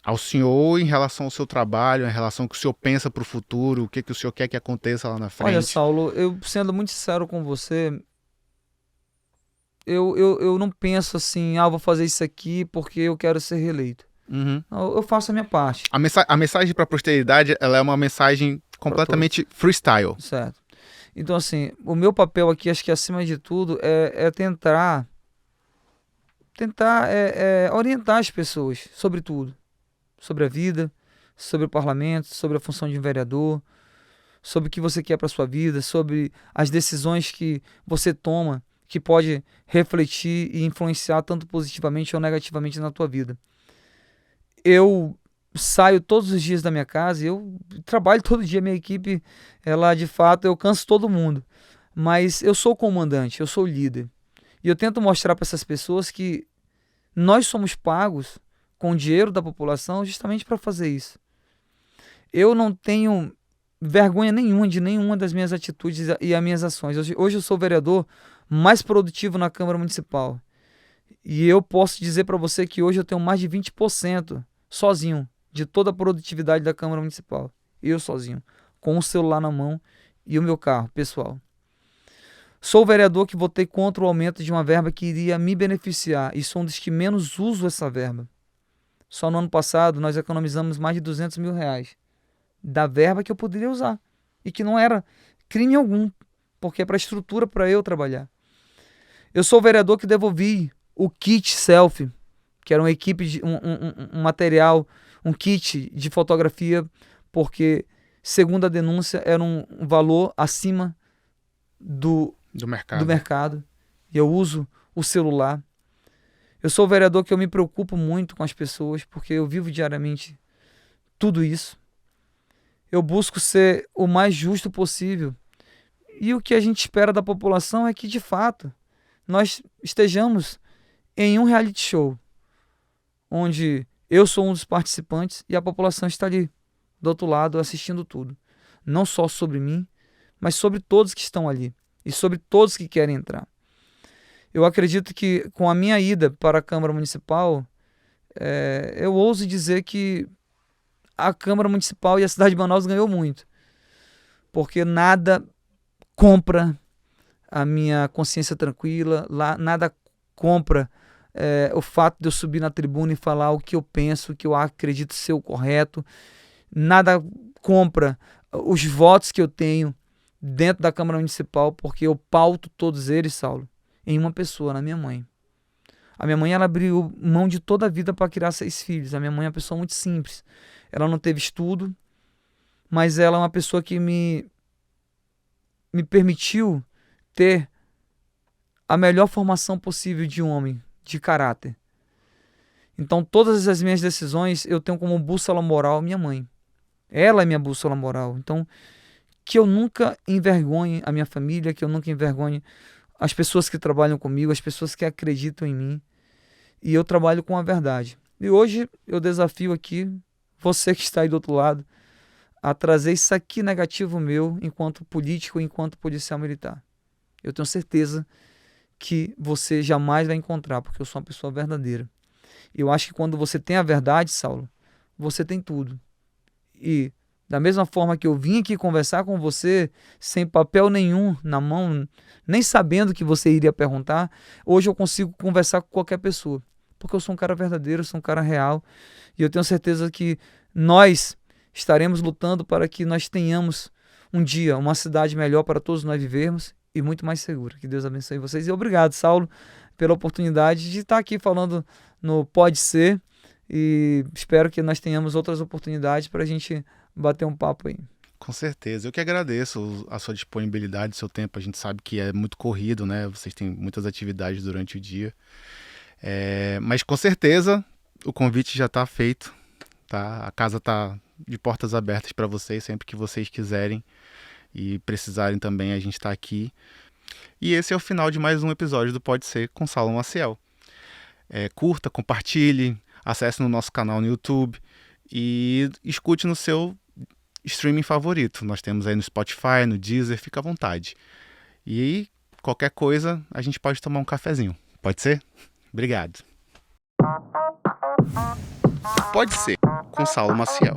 Ao senhor em relação ao seu trabalho, em relação ao que o senhor pensa para o futuro, o que o senhor quer que aconteça lá na frente? Olha, Saulo, eu sendo muito sincero com você, eu não penso assim, vou fazer isso aqui porque eu quero ser reeleito. Uhum. Eu faço a minha parte. A mensagem para a posteridade, ela é uma mensagem completamente freestyle. Certo. Então, assim, o meu papel aqui, acho que acima de tudo, é tentar orientar as pessoas sobre tudo. Sobre a vida, sobre o parlamento, sobre a função de um vereador, sobre o que você quer para sua vida, sobre as decisões que você toma, que pode refletir e influenciar tanto positivamente ou negativamente na tua vida. Eu saio todos os dias da minha casa, eu trabalho todo dia, minha equipe, ela de fato, eu canso todo mundo, mas eu sou o comandante, eu sou o líder, e eu tento mostrar para essas pessoas que nós somos pagos com o dinheiro da população justamente para fazer isso. Eu não tenho vergonha nenhuma de nenhuma das minhas atitudes e as minhas ações. Hoje eu sou o vereador mais produtivo na Câmara Municipal, e eu posso dizer para você que hoje eu tenho mais de 20% sozinho de toda a produtividade da Câmara Municipal. Eu sozinho, com o celular na mão e o meu carro pessoal. Sou o vereador que votei contra o aumento de uma verba que iria me beneficiar e sou um dos que menos uso essa verba. Só no ano passado nós economizamos mais de R$200 mil da verba que eu poderia usar e que não era crime algum, porque é para estrutura para eu trabalhar. Eu sou o vereador que devolvi o kit selfie, que era uma equipe de um material, um kit de fotografia, porque, segundo a denúncia, era um valor acima do mercado. E eu uso o celular. Eu sou o vereador que eu me preocupo muito com as pessoas, porque eu vivo diariamente tudo isso. Eu busco ser o mais justo possível. E o que a gente espera da população é que, de fato, nós estejamos em um reality show, onde eu sou um dos participantes e a população está ali, do outro lado, assistindo tudo. Não só sobre mim, mas sobre todos que estão ali e sobre todos que querem entrar. Eu acredito que com a minha ida para a Câmara Municipal, eu ouso dizer que a Câmara Municipal e a cidade de Manaus ganhou muito, porque nada compra a minha consciência tranquila, nada compra o fato de eu subir na tribuna e falar o que eu penso, o que eu acredito ser o correto, nada compra os votos que eu tenho dentro da Câmara Municipal, porque eu pauto todos eles, Saulo, em uma pessoa, na minha mãe. A minha mãe, ela abriu mão de toda a vida para criar 6 filhos. A minha mãe é uma pessoa muito simples. Ela não teve estudo, mas ela é uma pessoa que me permitiu ter a melhor formação possível de um homem, de caráter. Então, todas as minhas decisões eu tenho como bússola moral minha mãe. Ela é minha bússola moral. Então, que eu nunca envergonhe a minha família, que eu nunca envergonhe as pessoas que trabalham comigo, as pessoas que acreditam em mim. E eu trabalho com a verdade. E hoje eu desafio aqui você que está aí do outro lado a trazer isso aqui negativo meu enquanto político, enquanto policial militar. Eu tenho certeza que você jamais vai encontrar, porque eu sou uma pessoa verdadeira. E eu acho que quando você tem a verdade, Saulo, você tem tudo. E Da mesma forma que eu vim aqui conversar com você, sem papel nenhum na mão, nem sabendo que você iria perguntar, hoje eu consigo conversar com qualquer pessoa. Porque eu sou um cara verdadeiro, eu sou um cara real. E eu tenho certeza que nós estaremos lutando para que nós tenhamos um dia uma cidade melhor para todos nós vivermos e muito mais segura. Que Deus abençoe vocês. E obrigado, Saulo, pela oportunidade de estar aqui falando no Pode Ser. E espero que nós tenhamos outras oportunidades para a gente bater um papo aí. Com certeza. Eu que agradeço a sua disponibilidade, o seu tempo. A gente sabe que é muito corrido, né? Vocês têm muitas atividades durante o dia. Mas com certeza o convite já está feito, tá? A casa está de portas abertas para vocês sempre que vocês quiserem e precisarem também, a gente está aqui. E esse é o final de mais um episódio do Pode Ser com Saulo Maciel. Curta, compartilhe, acesse no nosso canal no YouTube e escute no seu streaming favorito. Nós temos aí no Spotify, no Deezer, fica à vontade. E aí, qualquer coisa, a gente pode tomar um cafezinho. Pode ser? Obrigado. Pode Ser com Saulo Maciel.